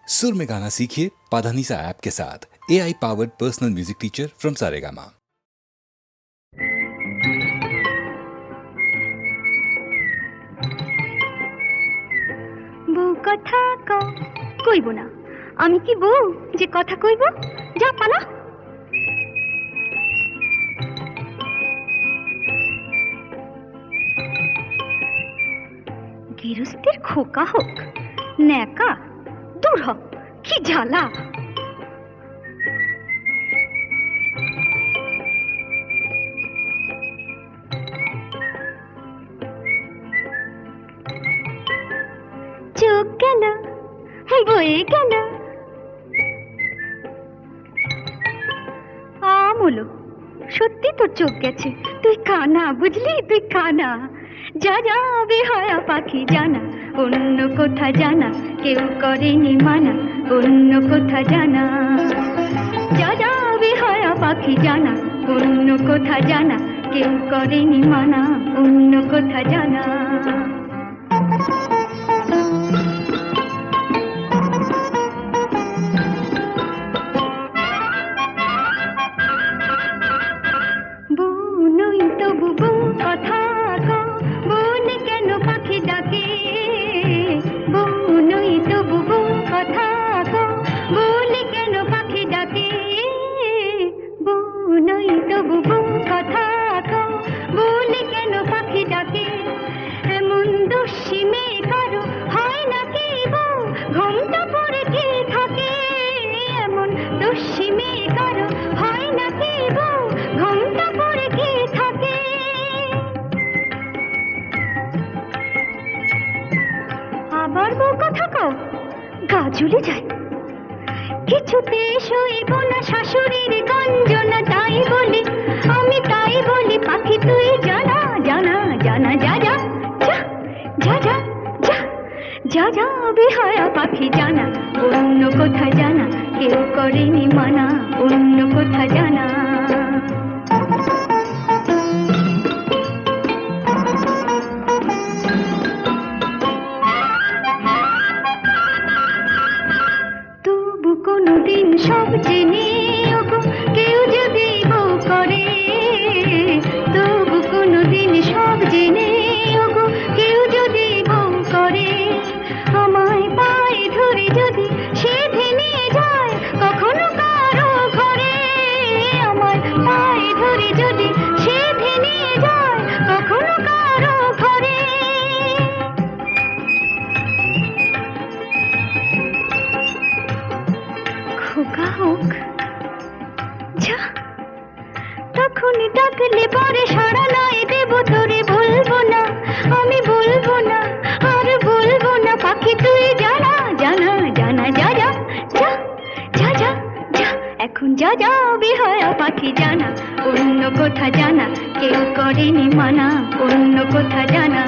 सुर में गाना सीखिए पाधानीसा ऐप के साथ। AI powered personal music teacher from Saregama. বউ কথা কইব না। আমি কি বউ যে কথা কইব? যা পালা। গৃহস্থের খোকা হোক ন্যাকা, দূর হ, কি জ্বালা। চোখ গেল বয়ে গেল আমলো, সত্যি তোর চোখ গেছে। তুই কানা, বুঝলি? তুই কানা। যা যা বেহায়া পাখি জানা, অন্য কোথা জানা কেউ করেনি মানা, অন্য কোথা জানা। যা যা বেহায়া পাখি জানা, অন্য কোথা জানা কেউ করেনি মানা, অন্য কোথা জানা। ঝুলে যায় কিছুতে সইব না শাশুড়ির গঞ্জনা, তাই বলি আমি, তাই বলি পাখি তুই জানা জানা জানা। যা যা যা যা যা যা যা যা বেহায়া পাখি জানা, অন্য কোথা জানা কেউ করেনি মানা, অন্য কোথা জানা। কোনদিন সব জেনে কেউ যদি বউ করে, তবু কোনদিন সব জেনে কেউ যদি বউ করে, আমায় পায়ে ধরে যদি সে ভেঙে যায় কখনো কারো ঘরে, আমায় পায়ে ধরে যদি সে ভেঙে যায় কখনো কারো ঘরে। খোকা হোক যা, তখন ডাকলে পরে সাড়া নাই দেব তোরে, বলবো না আমি, বলবো না আর বলবো না পাখি তুই জানা জানা জানা। যা যা যা যা যা যা এখন যা যা বেহায়া পাখি জানা, অন্য কোথা জানা কেউ করেনি মানা, অন্য কোথা জানা।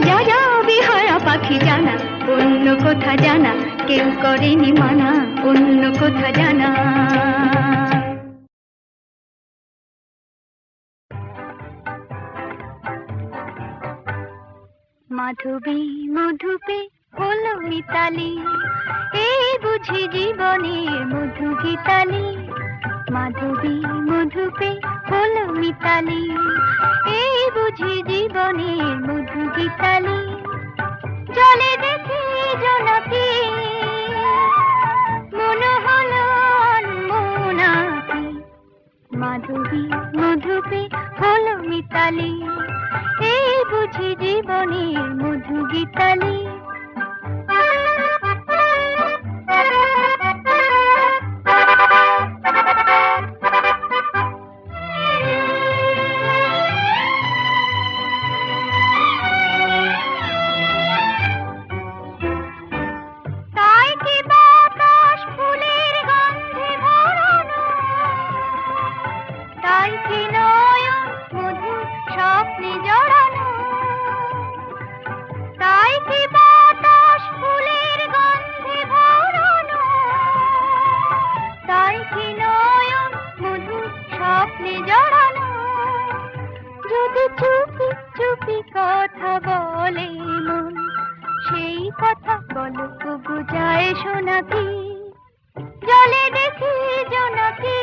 যা যা বেহায়া পাখি জানা, অন্য কোথা জানা কেউ করেনি মানা, অন্য কোথা জানা। মাধবী মধুপে হলো মিতালি, এই বুঝি জীবনের মধু গীতালি। মাধবী মধুপে হলো মিতালি, এই বুঝি জীবনের মধু গীতালি। জলে দেখি জনকি মনে হলো অনমনাকি, মাধবী মধুপে হলো মিতালি, এই বুঝি জীবনের মধু গীতালি। নাকি, জলে দেখি জোনাকি,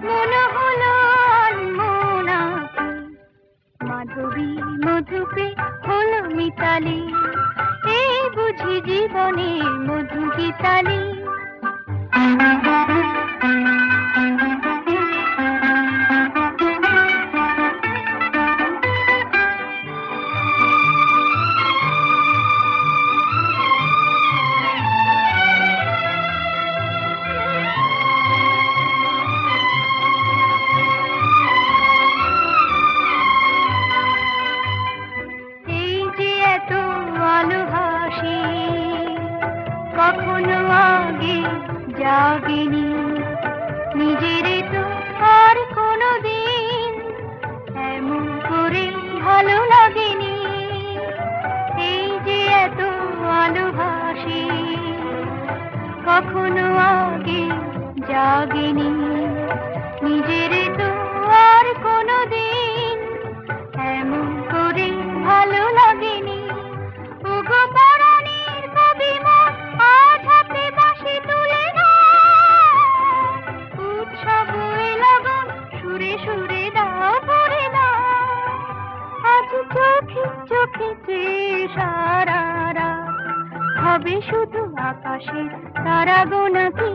মনে হলো আনমনাকি, মাধবী মধুপে হলো মিতালি, এই বুঝি জীবনের মধু গীতালি। কখনো আগে জাগেনি, নিজের তো আর কোনোদিন এমন করে ভালো লাগেনি। এই যে এত ভালোবাসি, কখনো আগে জাগেনি, নিজের তো আর কোনোদিন এমন করে ভালো লাগেনি। ওগো পরাণের কবি মন, আজ হাতে বাঁশি তুলে না, উৎসব লগন সুরে সুরে দাও ভরে দাও। আজ চোখে চোখে চেয়ে সারা রাত হবে শুধু আকাশে তারা গোনাকি,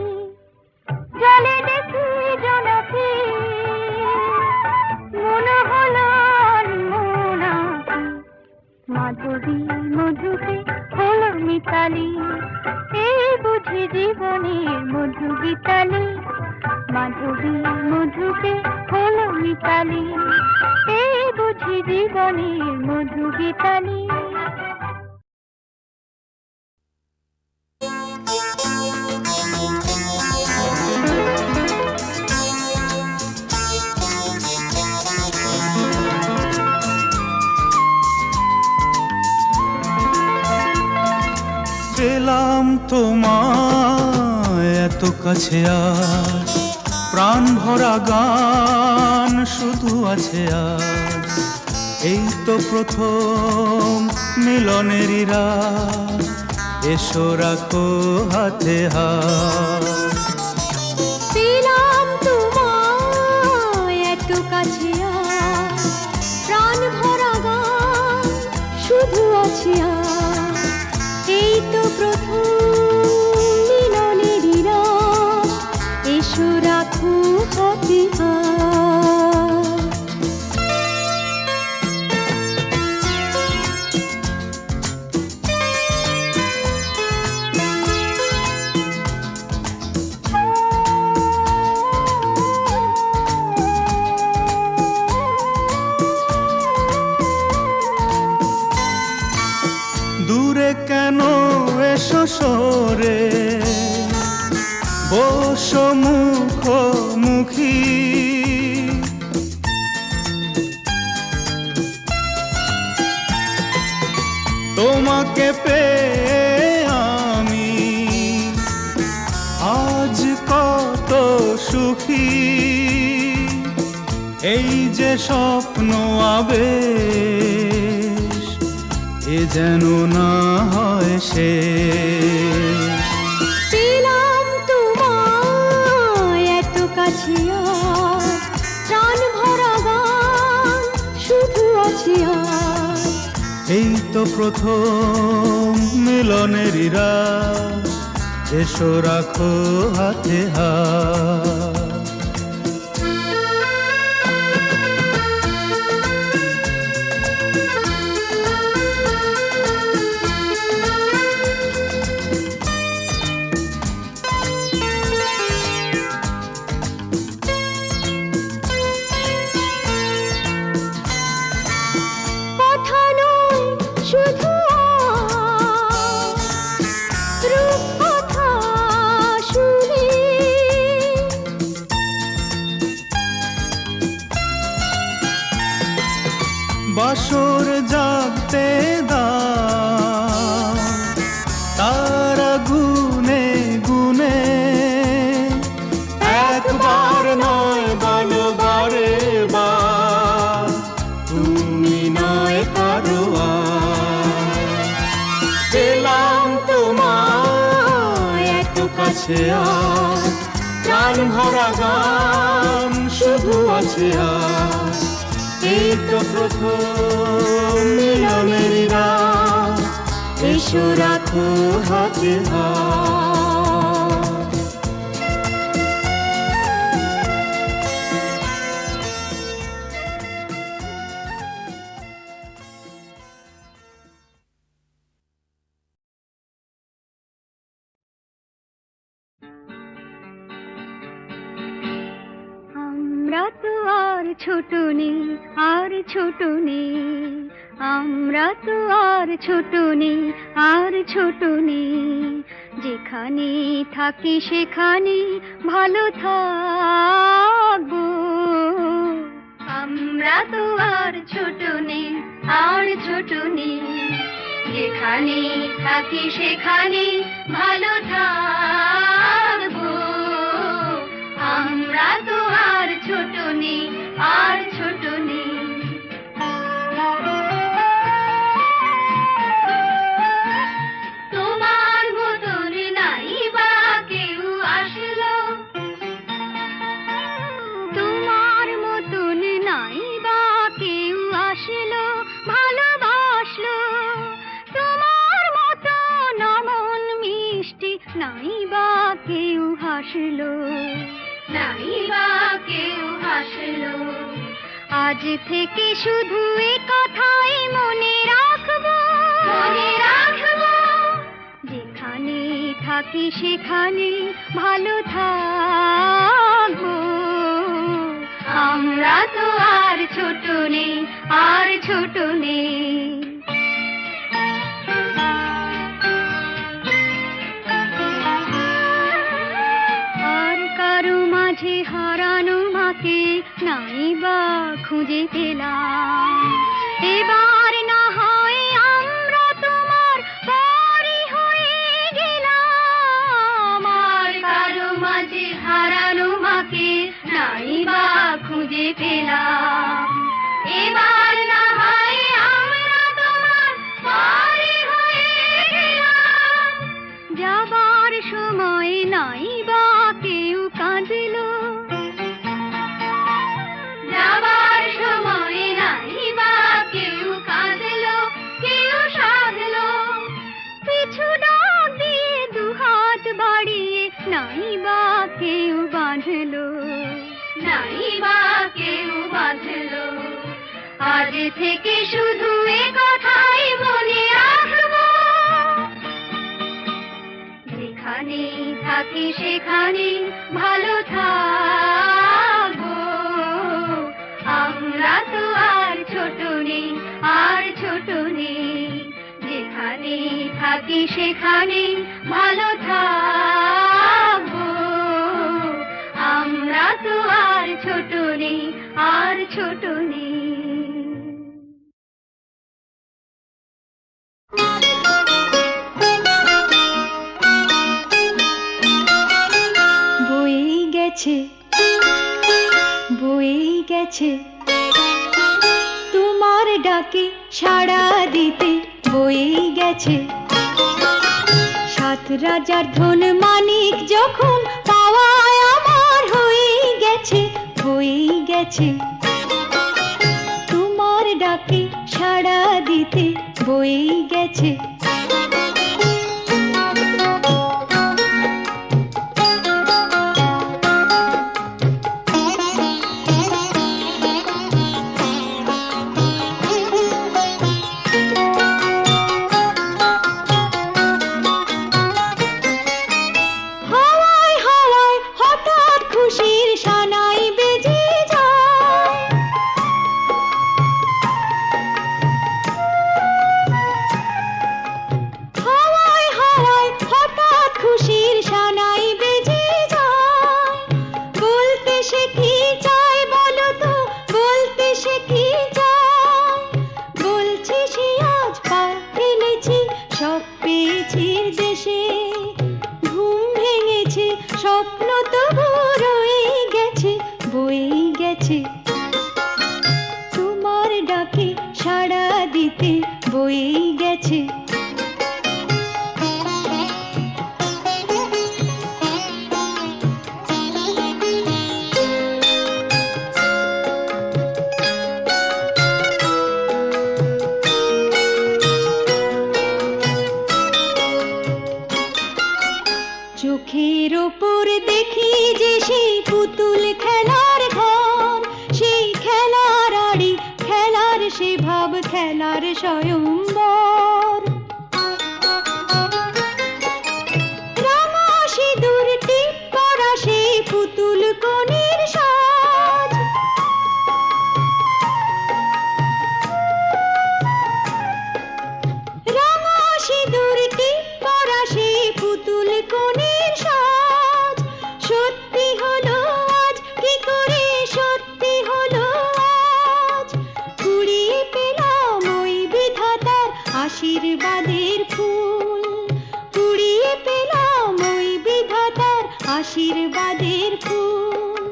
জলে দেখি জোনাকি, মনে হলো আনমনাকি, মাধবী মধুপে হলো মিতালি, এই বুঝি জীবনের মধু গীতালি। মাধবী মধুপে হলো মিতালি, এই বুঝি জীবনের মধু গীতালি। পেলাম তোমায় এত কাছে, আজ প্রাণ ভরা গান শুধু আছে আজ, এই তো প্রথম মিলনেরই রাত, এসো রাখো হাতে হাত। পেলাম তোমায় এত কাছে, আজ প্রাণ ভরা গান শুধু আছে আজ, এই তো প্রথম মিলনেরই রাত, এসো রাখো হাতে হাত। দূরে কেন এসো সরে, বসো মুখোমুখি, তোমাকে পেয়ে আমি আজ কত সুখী, এই যে স্বপ্ন আবেশ, এ যেন না হয় শেষ। পেলাম তোমায় এত কাছে, আজ প্রাণ ভরা গান শুধু আছে আজ, এই তো প্রথম মিলনেরই রাত, এসো রাখো হাতে হাত। শুধু রূপ কথা শুনি, আছে আর প্রাণ ভরা গান শুধু আছে আর এই তো প্রথম মিলনের রাত এসো রাখো হাতে হাত আমরা তো আর ছোট নেই, আর ছোট নেই, আমরা তো আর ছোট নেই, আর ছোট নেই, যেখানে থাকি সেখানে ভালো থাকবো। আমরা তো আর ছোট নেই, আর ছোট নেই, যেখানে থাকি সেখানে ভালো থাকবো। আমরা তো আর ছোট নেই, আর ছোট নেই। তোমার মতন নাই বা কেউ আসলো, তোমার মতন নাই বা কেউ আসলো, ভালোবাসলো। তোমার মতন অমন মিষ্টি নাই বা কেউ হাসলো, নাই বা কেউ হাসলো। আজ থেকে শুধু এ কথাই মনে রাখবো, মনে রাখবো, যেখানে থাকি সেখানে ভালো থাকবো। আমরা তো আর ছোট নেই, আর ছোট নেই। মাঝে হারানো মাকে নাই বা খুঁজে পেলাম, এবার না হয় আমরা তোমার পরই হয়ে গেলাম। আর কারো মাঝে হারানো মাকে নাই বা খুঁজে পেলাম, এবার না হয় আমরা তোমার পরই হয়ে গেলাম। যাবার সময় নাই বা কেউ কাঁদলো, যাবার সময় নাই বা কেউ কাঁদলো, কেউ সাধলো। পিছু ডাক দিয়ে দুহাত বাড়িয়ে নাই বা কেউ বাঁধলো, নাই বা কেউ বাঁধলো। আজ থেকে শুধু এ কথাই মনে রাখবো, যেখানে থাকি সেখানে ভালো থাকবো। আমরা তো আর ছোট নেই, আর ছোট নেই, যেখানে থাকি সেখানে ভালো থাকবো। আমরা তো আর ছোট নেই, আর ছোট নেই। বয়ে গেছে, বয়ে গেছে তোমার ডাকে সাড়া দিতে, বয়ে গেছে। সাত রাজার ধন মানিক যখন পাওয়ায় আমার হয়ে গেছে, হয়ে গেছে তোমার ডাকে সাড়া দিতে, বয়ে গেছে। চোখের ওপর দেখি যে সেই পুতুল খেলার ঘর, সেই খেলার আড়ি খেলার সে ভাব খেলার স্বয়ম্বর। রাঙা সিঁদুর টিপ পরা সেই পুতুল কনের সাজ, রাঙা সিঁদুর টিপ পরা সেই পুতুল কনের সাজ। সত্যি হলো আজ কি করে সত্যি হলো আজ, কুড়িয়ে পেলাম ওই বিধাতার আশীর্বাদের ফুল, কুড়িয়ে পেলাম ওই বিধাতার আশীর্বাদের ফুল।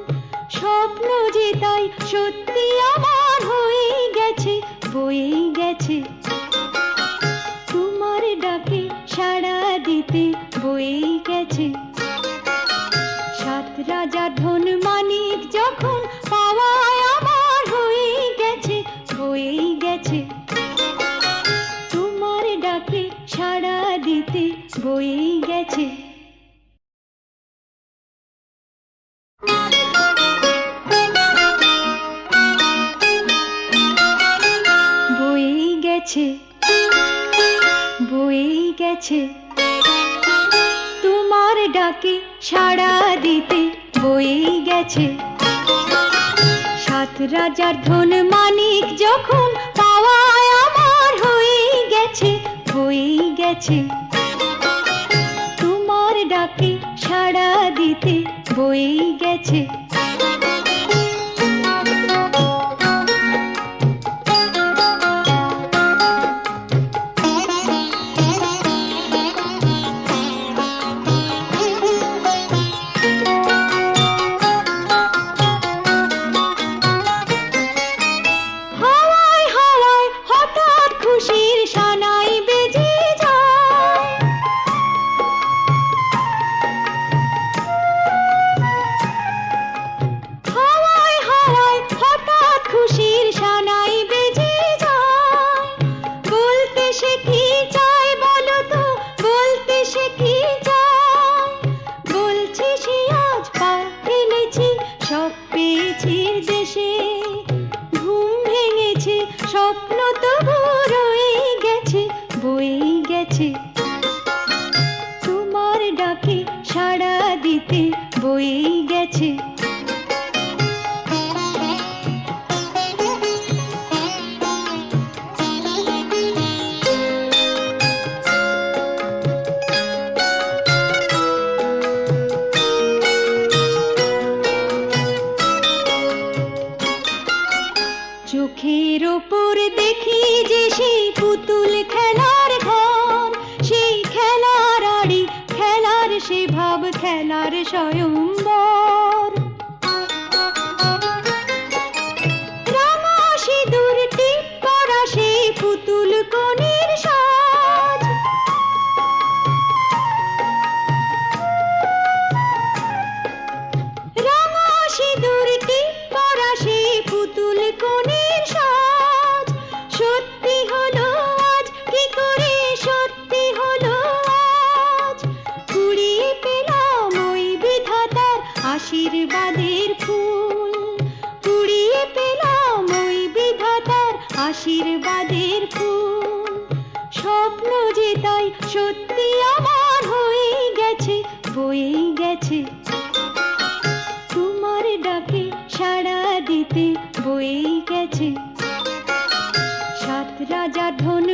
স্বপ্ন যে তাই সত্যি আমার হয়ে গেছে, বয়ে গেছে তোমার ডাকে সাড়া দিতে, বয়ে গেছে। সাত রাজার ধন মানিক যখন পাওয়ায় আমার হয়ে গেছে, বয়ে গেছে তোমার ডাকে সাড়া দিতে, বয়ে গেছে। বয়ে গেছে, বয়ে গেছে তোমার ডাকে সাড়া দিতে, বয়ে গেছে। সাত রাজার ধন মানিক যখন পাওয়ায় আমার হয়ে গেছে, হয়ে গেছে তোমার ডাকে সাড়া দিতে, বয়ে গেছে। হাওয়ায় হাওয়ায় হঠাৎ খুশির সানাই বেজে যায়, হাওয়ায় হাওয়ায় হঠাৎ খুশির সানাই বেজে যায়। বলতে সে কি চায় বলো তো, বলতে সে কি চায়, বলছে সে আজ পা ফেলেছি সব পেয়েছি দেশে। ঘুম ভেঙেছে স্বপ্ন তবু রয়ে গেছে, বয়ে গেছে তোমার ডাকে সাড়া দিতে, বয়ে গেছে। চোখের ওপর দেখি যে সেই পুতুল খেলার ঘর, সেই খেলার আড়ি খেলার সে ভাব খেলার স্বয়ম্বর। রাঙা সিঁদুর টিপ পরা সেই পুতুল কনের সাজ, রাঙা সিঁদুর টিপ পরা সেই পুতুল কনের সাজ। সত্যি হলো আজ কি করে সত্যি হলো আজ, কুড়িয়ে পেলাম ওই বিধাতার আশীর্বাদের ফুল, কুড়িয়ে পেলাম ওই বিধাতার আশীর্বাদের ফুল। স্বপ্ন যে তাই সত্যি আমার হয়ে গেছে, বয়ে গেছে তোমার ডাকে সাড়া দিতে, বয়ে গেছে। সাত রাজার ধন